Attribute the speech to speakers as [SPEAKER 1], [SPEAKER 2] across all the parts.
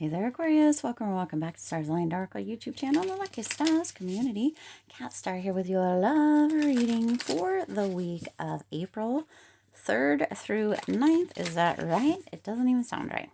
[SPEAKER 1] Hey there, Aquarius. Welcome or welcome back to Stars Aligned Oracle YouTube channel, the Lucky Stars community. Cat Star here with your love reading for the week of April 3rd through 9th. Is that right? It doesn't even sound right.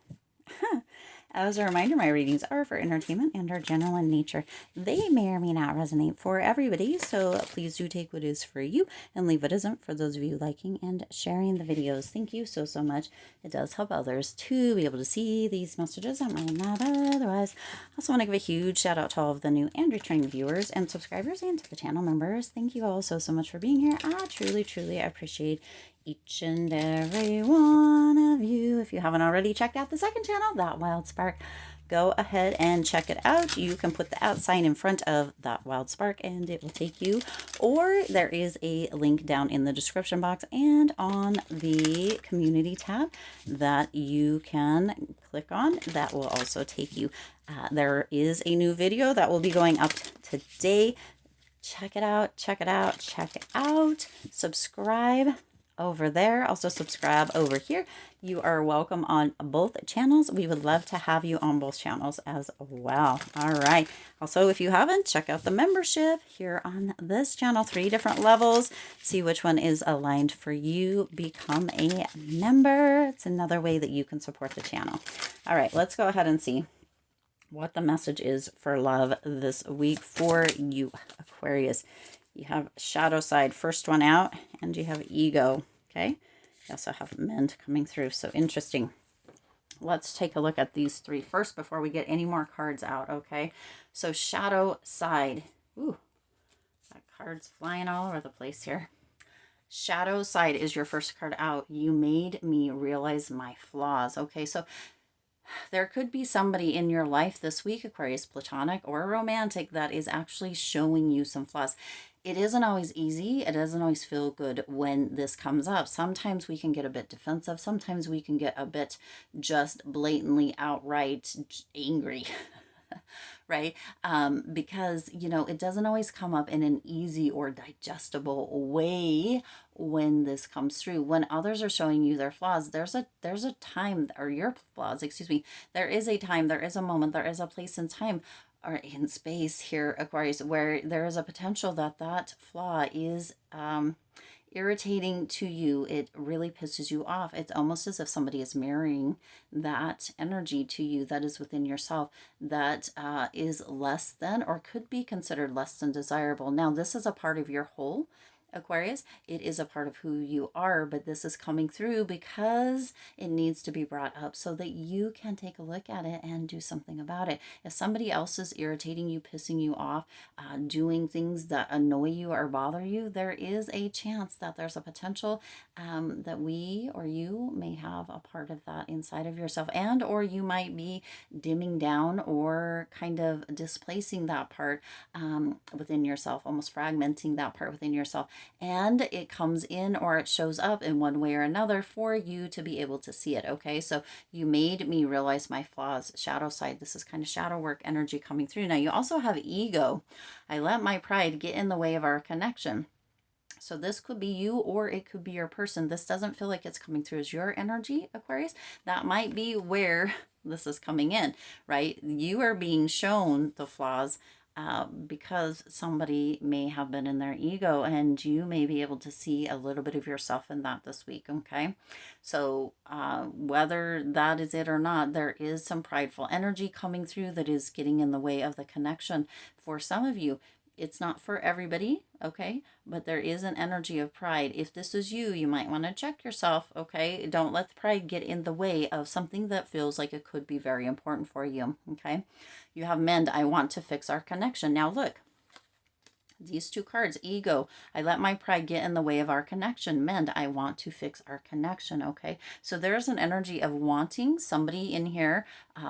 [SPEAKER 1] As a reminder, my readings are for entertainment and are general in nature. They may or may not resonate for everybody, so please do take what is for you and leave what isn't for those of you liking and sharing the videos. Thank you so much. It does help others to be able to see these messages that might not otherwise. I also want to give a huge shout out to all of the new and returning viewers and subscribers and to the channel members. Thank you all so much for being here. I truly appreciate each and every one of you. If you haven't already checked out the second channel, That Wild Spark, go ahead and check it out. You can put the @ sign in front of That Wild Spark and it will take you, or there is a link down in the description box and on the community tab that you can click on. That will also take you. There is a new video that will be going up today. Check it out. Subscribe over there. Also subscribe over here. You are welcome on both channels. We would love to have you on both channels as well. All right. Also, if you haven't, check out the membership here on this channel. 3 different levels. See which one is aligned for you. Become a member. It's another way that you can support the channel. All right. Let's go ahead and see what the message is for love this week for you, Aquarius. You have shadow side, first one out, and you have ego, okay? You also have mend coming through, so interesting. Let's take a look at these 3 first before we get any more cards out, okay? So shadow side. Ooh, that card's flying all over the place here. Shadow side is your first card out. You made me realize my flaws, okay? So there could be somebody in your life this week, Aquarius, platonic or romantic, that is actually showing you some flaws. It isn't always easy. It doesn't always feel good when this comes up. Sometimes we can get a bit defensive. Sometimes we can get a bit just blatantly outright angry. Right? Because, you know, it doesn't always come up in an easy or digestible way when this comes through. When others are showing you their flaws, there's a time, or your flaws, excuse me, there is a time, there is a moment, there is a place in time or in space here, Aquarius, where there is a potential that that flaw is irritating to you. It really pisses you off. It's almost as if somebody is mirroring that energy to you that is within yourself that is less than, or could be considered less than, desirable. Now, this is a part of your whole, Aquarius. It is a part of who you are, but this is coming through because it needs to be brought up so that you can take a look at it and do something about it. If somebody else is irritating you, pissing you off, doing things that annoy you or bother you, there is a chance that there's a potential that we or you may have a part of that inside of yourself, and or you might be dimming down or kind of displacing that part within yourself, almost fragmenting that part within yourself. And it comes in or it shows up in one way or another for you to be able to see it. Okay, so you made me realize my flaws, shadow side. This is kind of shadow work energy coming through. Now you also have ego. I let my pride get in the way of our connection. So this could be you, or it could be your person. This doesn't feel like it's coming through as your energy, Aquarius. That might be where this is coming in, right? You are being shown the flaws because somebody may have been in their ego, and you may be able to see a little bit of yourself in that this week, okay? So whether that is it or not, there is some prideful energy coming through that is getting in the way of the connection. For some of you, it's not for everybody, okay? But there is an energy of pride. If this is you, you might want to check yourself, okay? Don't let the pride get in the way of something that feels like it could be very important for you, okay? You have mend. I want to fix our connection. Now look, these 2 cards, ego, I let my pride get in the way of our connection. Mend, I want to fix our connection, okay? So there's an energy of wanting somebody in here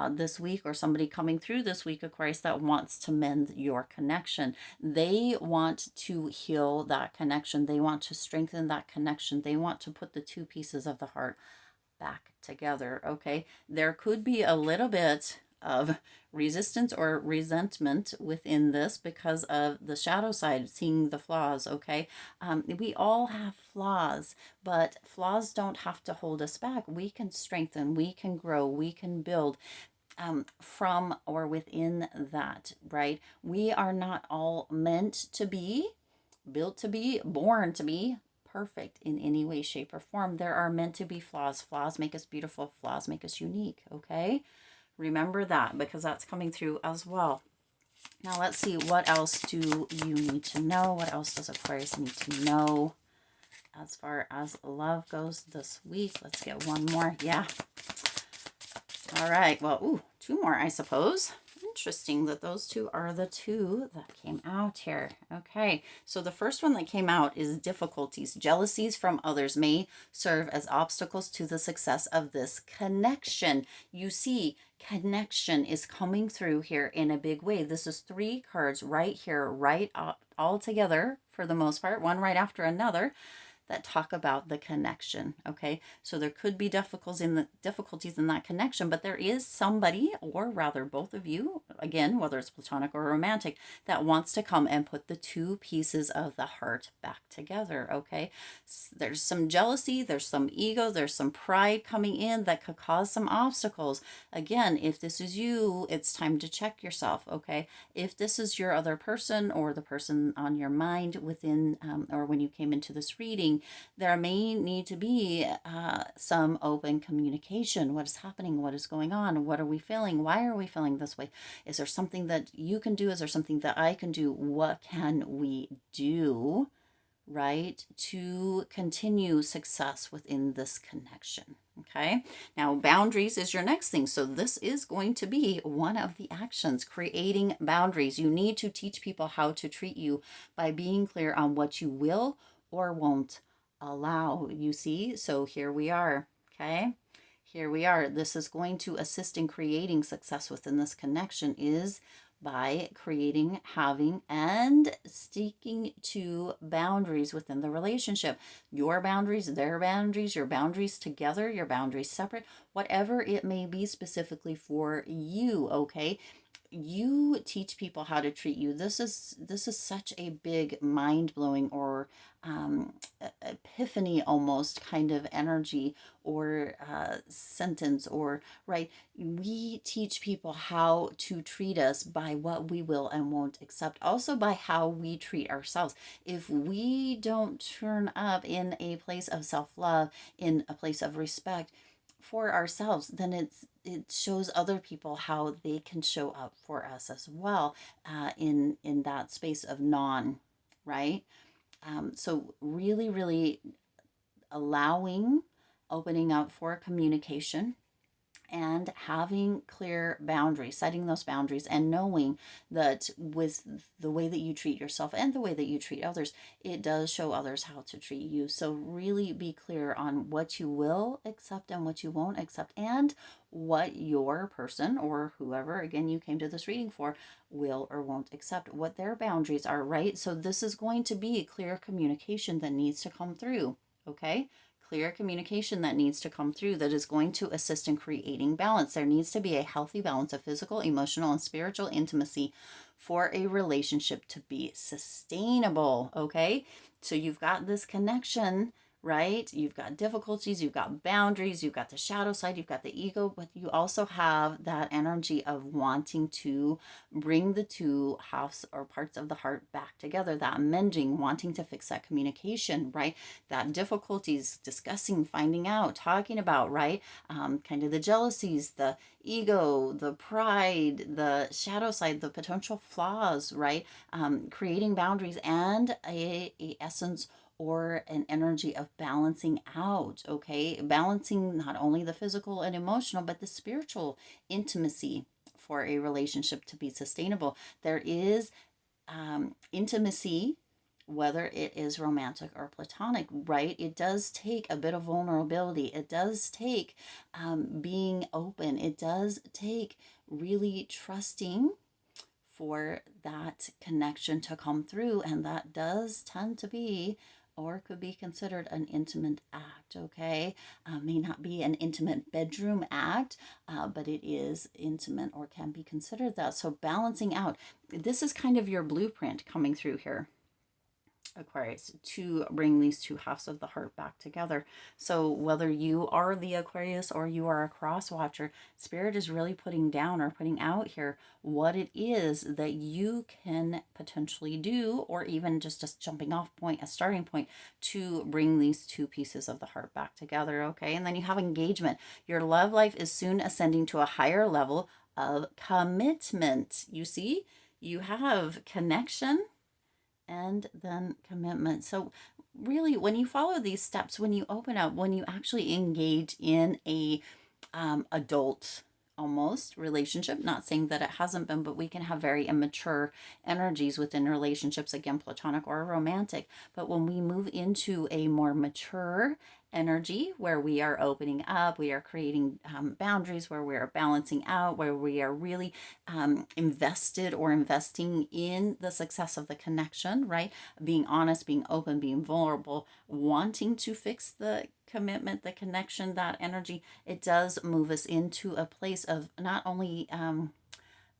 [SPEAKER 1] this week, or somebody coming through this week, Aquarius, that wants to mend your connection. They want to heal that connection. They want to strengthen that connection. They want to put the 2 pieces of the heart back together, okay? There could be a little bit of resistance or resentment within this because of the shadow side, seeing the flaws, okay? We all have flaws, but flaws don't have to hold us back. We can strengthen, we can grow, we can build. from or within that, right? We are not all meant to be, built to be, born to be perfect in any way, shape, or form. There are meant to be flaws. Flaws make us beautiful. Flaws make us unique, okay? Remember that, because that's coming through as well. Now let's see, what else do you need to know? What else does Aquarius need to know as far as love goes this week? Let's get one more. Yeah. All right. Well, ooh, two more, I suppose. Interesting that those two are the two that came out here. Okay. So the first one that came out is difficulties. Jealousies from others may serve as obstacles to the success of this connection. You see, connection is coming through here in a big way. This is three cards right here, right up, all together for the most part, one right after another, that talk about the connection. Okay, so there could be difficulties in that connection, but there is somebody, or rather both of you, again, whether it's platonic or romantic, that wants to come and put the two pieces of the heart back together. Okay, there's some jealousy, there's some ego, there's some pride coming in that could cause some obstacles. Again, if this is you, it's time to check yourself. Okay, if this is your other person or the person on your mind within or when you came into this reading, there may need to be some open communication. What is happening? What is going on? What are we feeling? Why are we feeling this way? Is there something that you can do? Is there something that I can do? What can we do, right, to continue success within this connection? Okay, now boundaries is your next thing. So this is going to be one of the actions, creating boundaries. You need to teach people how to treat you by being clear on what you will or won't allow. You see, so here we are. Okay, here we are. This is going to assist in creating success within this connection, is by creating, having, and sticking to boundaries within the relationship. Your boundaries, their boundaries, your boundaries together, your boundaries separate, whatever it may be specifically for you. Okay, you teach people how to treat you. This is such a big mind-blowing or epiphany almost kind of energy or sentence, or right, we teach people how to treat us by what we will and won't accept, also by how we treat ourselves. If we don't turn up in a place of self-love, in a place of respect for ourselves, then it shows other people how they can show up for us as well, in that space of non, right? So really, really allowing, opening up for communication, and having clear boundaries, setting those boundaries, and knowing that with the way that you treat yourself and the way that you treat others, it does show others how to treat you. So really be clear on what you will accept and what you won't accept, and what your person or whoever, again, you came to this reading for, will or won't accept, what their boundaries are, right? So this is going to be clear communication that needs to come through. Okay, clear communication that needs to come through, that is going to assist in creating balance. There needs to be a healthy balance of physical, emotional, and spiritual intimacy for a relationship to be sustainable. Okay, so you've got this connection, right? You've got difficulties, you've got boundaries, you've got the shadow side, you've got the ego, but you also have that energy of wanting to bring the two halves or parts of the heart back together, that mending, wanting to fix that communication, right? That difficulties, discussing, finding out, talking about, right? Kind of the jealousies, the ego, the pride, the shadow side, the potential flaws, right? Creating boundaries, and a essence or an energy of balancing out. Okay, balancing not only the physical and emotional, but the spiritual intimacy for a relationship to be sustainable. There is intimacy, whether it is romantic or platonic, right? It does take a bit of vulnerability. It does take being open. It does take really trusting for that connection to come through, and that does tend to be, or could be considered, an intimate act. Okay, may not be an intimate bedroom act, but it is intimate, or can be considered that. So balancing out, this is kind of your blueprint coming through here. Aquarius, to bring these two halves of the heart back together. So whether you are the Aquarius or you are a cross watcher, Spirit is really putting down or putting out here what it is that you can potentially do, or even just a jumping off point, a starting point to bring these two pieces of the heart back together. Okay. And then you have engagement. Your love life is soon ascending to a higher level of commitment. You see, you have connection and then commitment. So really, when you follow these steps, when you open up, when you actually engage in a adult almost relationship, not saying that it hasn't been, but we can have very immature energies within relationships, again, platonic or romantic. But when we move into a more mature energy where we are opening up, we are creating boundaries, where we are balancing out, where we are really invested or investing in the success of the connection, right? Being honest, being open, being vulnerable, wanting to fix the commitment, the connection, that energy, it does move us into a place of not only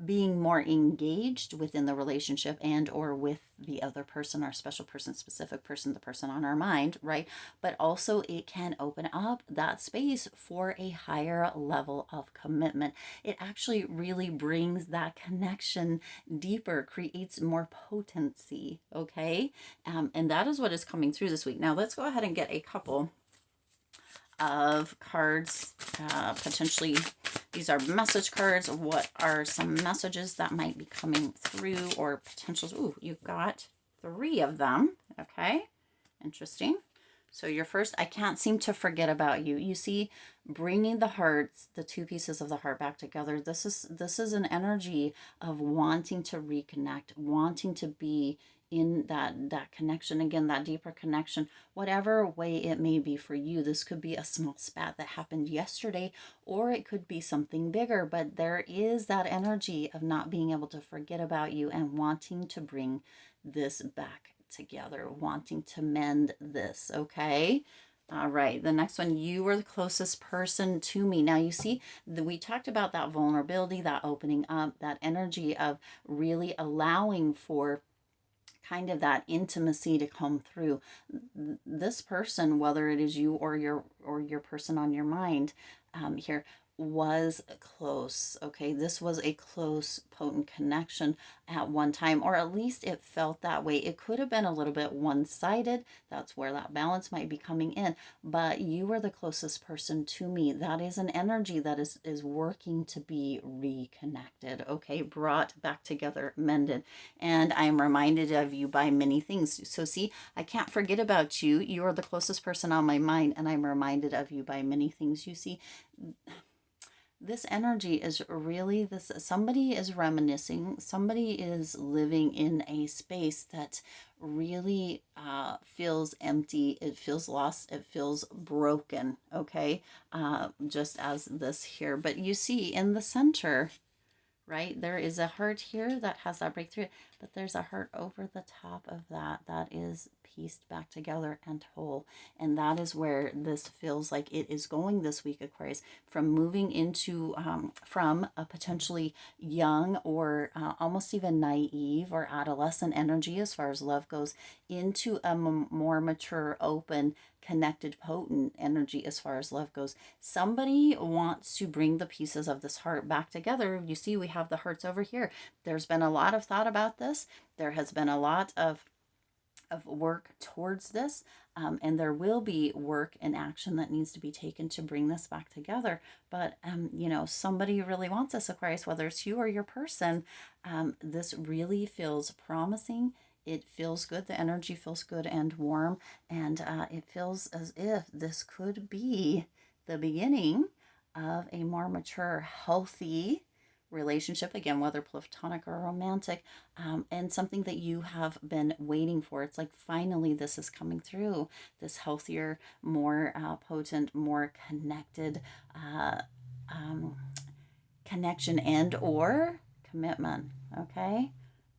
[SPEAKER 1] being more engaged within the relationship and or with the other person, our special person, specific person, the person on our mind, right? But also it can open up that space for a higher level of commitment. It actually really brings that connection deeper, creates more potency. Okay. And that is what is coming through this week. Now let's go ahead and get a couple of cards. Potentially these are message cards. What are some messages that might be coming through, or potentials? Ooh, you've got 3 of them. Okay, interesting. So your first, I can't seem to forget about you. You see, bringing the hearts, the 2 pieces of the heart back together. This is an energy of wanting to reconnect, wanting to be in that connection again, that deeper connection, whatever way it may be for you. This could be a small spat that happened yesterday, or it could be something bigger, but there is that energy of not being able to forget about you and wanting to bring this back together, wanting to mend this. Okay. All right, the next one, you are the closest person to me. Now you see, we talked about that vulnerability, that opening up, that energy of really allowing for kind of that intimacy to come through. This person, whether it is you or your person on your mind, here, was close. Okay, this was a close, potent connection at one time, or at least it felt that way. It could have been a little bit one-sided. That's where that balance might be coming in, but you were the closest person to me. That is an energy that is working to be reconnected. Okay, brought back together, mended. And I am reminded of you by many things. So see, I can't forget about you. You are the closest person on my mind, and I'm reminded of you by many things. You see, this energy is really this, somebody is reminiscing, somebody is living in a space that really feels empty, it feels lost, it feels broken. Okay, just as this here, but you see in the center, right, there is a heart here that has that breakthrough, but there's a heart over the top of that that is pieced back together and whole. And that is where this feels like it is going this week, Aquarius, from moving into from a potentially young or almost even naive or adolescent energy as far as love goes, into a more mature, open, connected, potent energy as far as love goes. Somebody wants to bring the pieces of this heart back together. You see, we have the hearts over here. There's been a lot of thought about this. There has been a lot of work towards this, and there will be work and action that needs to be taken to bring this back together. But you know, somebody really wants this, Aquarius, whether it's you or your person. This really feels promising. It feels good. The energy feels good and warm, and it feels as if this could be the beginning of a more mature, healthy relationship, again, whether platonic or romantic, and something that you have been waiting for. It's like finally this is coming through, this healthier, more potent, more connected connection and or commitment. Okay.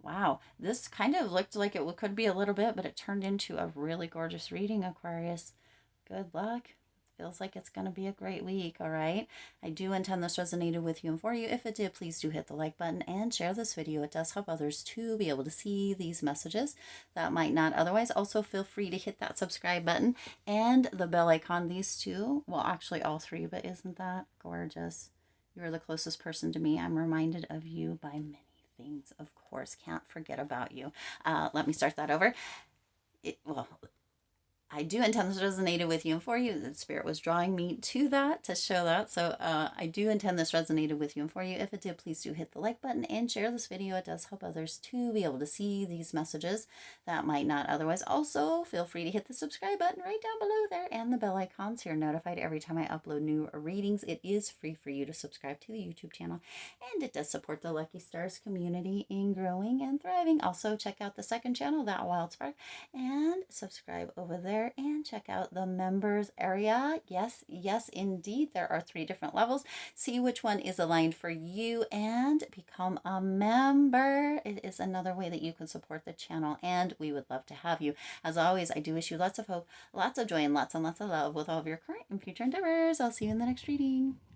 [SPEAKER 1] Wow, this kind of looked like it could be a little bit, but it turned into a really gorgeous reading, Aquarius. Good luck. feels like it's going to be a great week, all right? I do intend this resonated with you and for you. If it did, please do hit the like button and share this video. It does help others to be able to see these messages that might not otherwise. Also, feel free to hit that subscribe button and the bell icon. These two, well, actually all three, but isn't that gorgeous? You're the closest person to me. I'm reminded of you by many things, of course. Can't forget about you. Let me start that over. Well, I do intend this resonated with you and for you. The spirit was drawing me to that, to show that. So I do intend this resonated with you and for you. If it did, please do hit the like button and share this video. It does help others to be able to see these messages that might not otherwise. Also, feel free to hit the subscribe button right down below there and the bell icon so you're notified every time I upload new readings. It is free for you to subscribe to the YouTube channel, and it does support the Lucky Stars community in growing and thriving. Also, check out the second channel, That Wild Spark, and subscribe over there and check out the members area. Yes, indeed, there are 3 different levels. See which one is aligned for you and become a member. It is another way that you can support the channel, and we would love to have you. As always, I do wish you lots of hope, lots of joy, and lots of love with all of your current and future endeavors. I'll see you in the next reading.